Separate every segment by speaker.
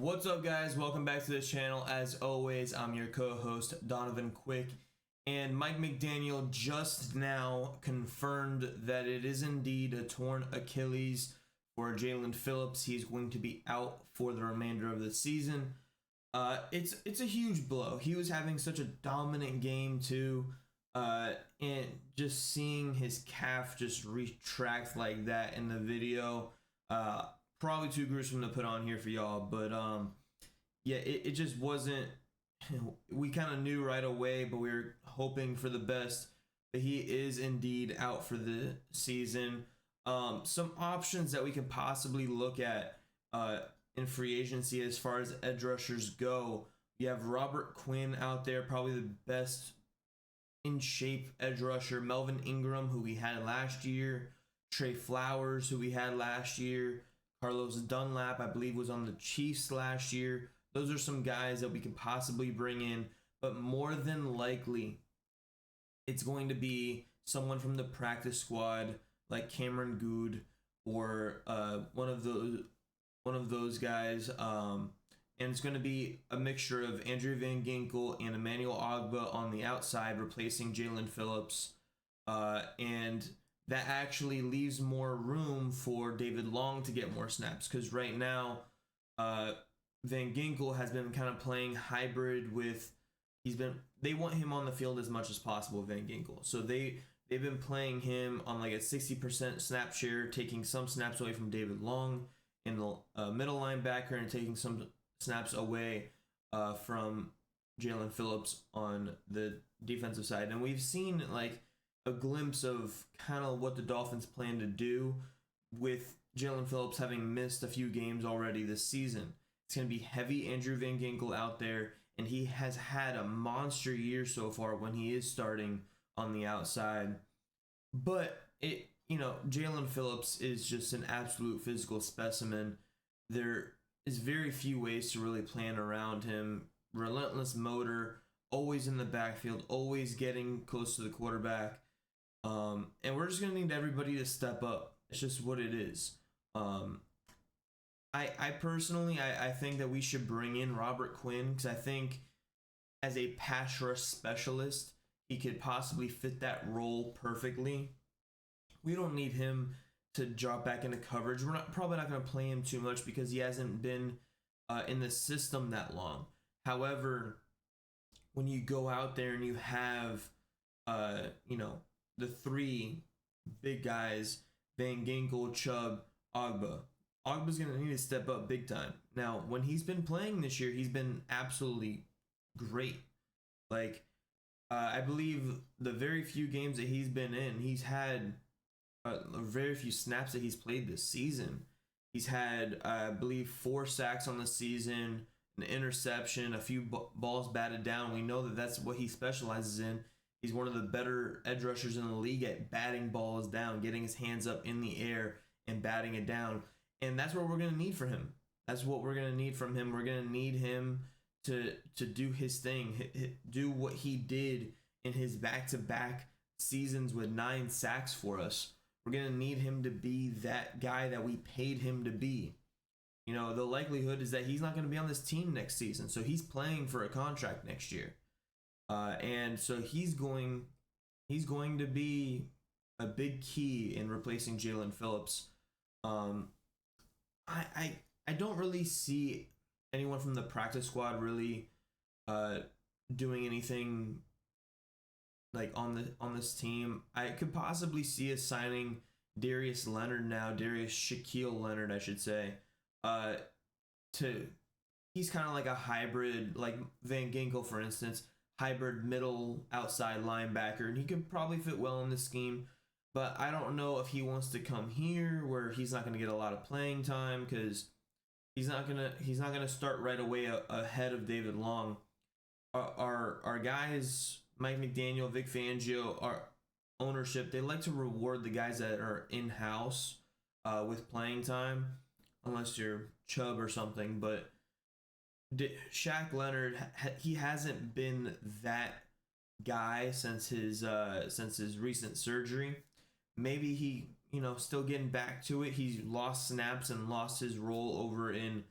Speaker 1: What's up, guys? Welcome back to this channel. As always, I'm your co-host Donovan Quick, and Mike McDaniel just now confirmed that it is indeed a torn Achilles for Jaelan Phillips. He's going to be out for the remainder of the season. It's a huge blow. He was having such a dominant game too, and just seeing his calf just retract like that in the video, probably too gruesome to put on here for y'all, but yeah, it just wasn't. We kind of knew right away, but we were hoping for the best. But he is indeed out for the season. Some options that we could possibly look at in free agency as far as edge rushers go. You have Robert Quinn out there, probably the best in shape edge rusher. Melvin Ingram, who we had last year. Trey Flowers, who we had last year. Carlos Dunlap, I believe, was on the Chiefs last year. Those are some guys that we could possibly bring in, but more than likely, it's going to be someone from the practice squad, like Cameron Good, or one of those guys. And it's going to be a mixture of Andrew Van Ginkel and Emmanuel Ogbah on the outside, replacing Jaelan Phillips, and that actually leaves more room for David Long to get more snaps, because right now Van Ginkel has been kind of playing hybrid with, they want him on the field as much as possible, Van Ginkel. So they've been playing him on like a 60% snap share, taking some snaps away from David Long in the middle linebacker and taking some snaps away from Jaelan Phillips on the defensive side. And we've seen like a glimpse of kind of what the Dolphins plan to do with Jaelan Phillips having missed a few games already this season. It's going to be heavy Andrew Van Ginkel out there, and he has had a monster year so far when he is starting on the outside. But Jaelan Phillips is just an absolute physical specimen. There is very few ways to really plan around him. Relentless motor, always in the backfield, always getting close to the quarterback. And we're just going to need everybody to step up. It's just what it is. I personally think that we should bring in Robert Quinn, because I think as a pass rush specialist, he could possibly fit that role perfectly. We don't need him to drop back into coverage. We're probably not going to play him too much because he hasn't been in the system that long. However, when you go out there and you have the three big guys, Van Ginkel, Chubb, Ogbah. Ogbah's going to need to step up big time. Now, when he's been playing this year, he's been absolutely great. Like, I believe the very few games that he's been in, he's had very few snaps that he's played this season. He's had, I believe, 4 sacks on the season, an interception, a few balls batted down. We know that that's what he specializes in. He's one of the better edge rushers in the league at batting balls down, getting his hands up in the air and batting it down. And that's what we're going to need from him. That's what we're going to need from him. We're going to need him to do his thing, do what he did in his back-to-back seasons with 9 sacks for us. We're going to need him to be that guy that we paid him to be. The likelihood is that he's not going to be on this team next season. So he's playing for a contract next year. And so he's going to be a big key in replacing Jaelan Phillips. I don't really see anyone from the practice squad really doing anything like on this team. I could possibly see us signing Darius Leonard now, Darius Shaquille Leonard, I should say. He's kind of like a hybrid, like Van Ginkel, for instance. Hybrid middle outside linebacker, and he could probably fit well in this scheme, but I don't know if he wants to come here where he's not going to get a lot of playing time, because he's not gonna start right away ahead of David Long. Our guys, Mike McDaniel, Vic Fangio, our ownership, they like to reward the guys that are in house with playing time, unless you're Chubb or something, but Shaq Leonard, he hasn't been that guy since his recent surgery. Maybe he, still getting back to it. He lost snaps and lost his role over in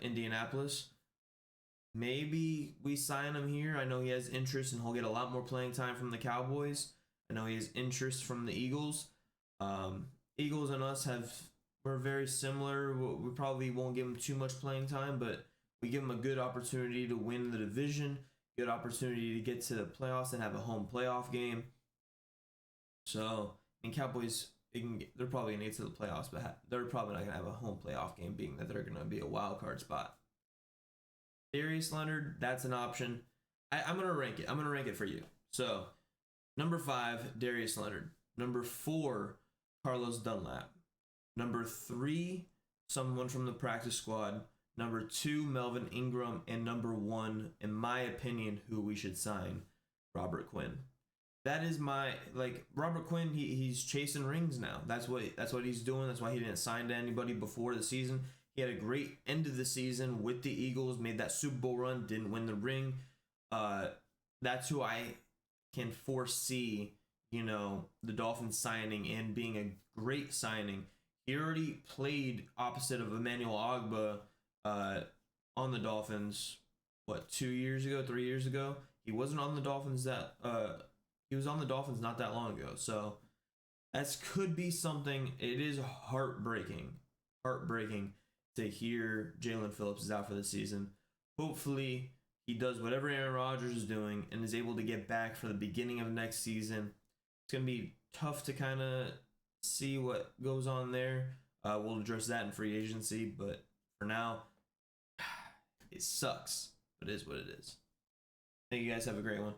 Speaker 1: Indianapolis. Maybe we sign him here. I know he has interest and he'll get a lot more playing time from the Cowboys. I know he has interest from the Eagles. Eagles and us we're very similar. We probably won't give him too much playing time, but we give him a good opportunity to win the division, good opportunity to get to the playoffs and have a home playoff game. So, and Cowboys, they're probably going to get to the playoffs, but they're probably not going to have a home playoff game, being that they're going to be a wild card spot. Darius Leonard, that's an option. I'm going to rank it. I'm going to rank it for you. So, number 5, Darius Leonard. Number 4, Carlos Dunlap. Number 3, someone from the practice squad. Number 2, Melvin Ingram. And number 1, in my opinion, who we should sign, Robert Quinn. That is Robert Quinn, he's chasing rings now. That's what he's doing. That's why he didn't sign to anybody before the season. He had a great end of the season with the Eagles, made that Super Bowl run, didn't win the ring. That's who I can foresee, the Dolphins signing and being a great signing. He already played opposite of Emmanuel Ogbah on the Dolphins, 2 years ago, 3 years ago? He wasn't on the Dolphins he was on the Dolphins not that long ago. So that could be something. It is heartbreaking to hear Jaelan Phillips is out for the season. Hopefully he does whatever Aaron Rodgers is doing and is able to get back for the beginning of next season. It's going to be tough to kind of see what goes on there. We'll address that in free agency, but for now, it sucks. It is what it is. Thank you guys. Have a great one.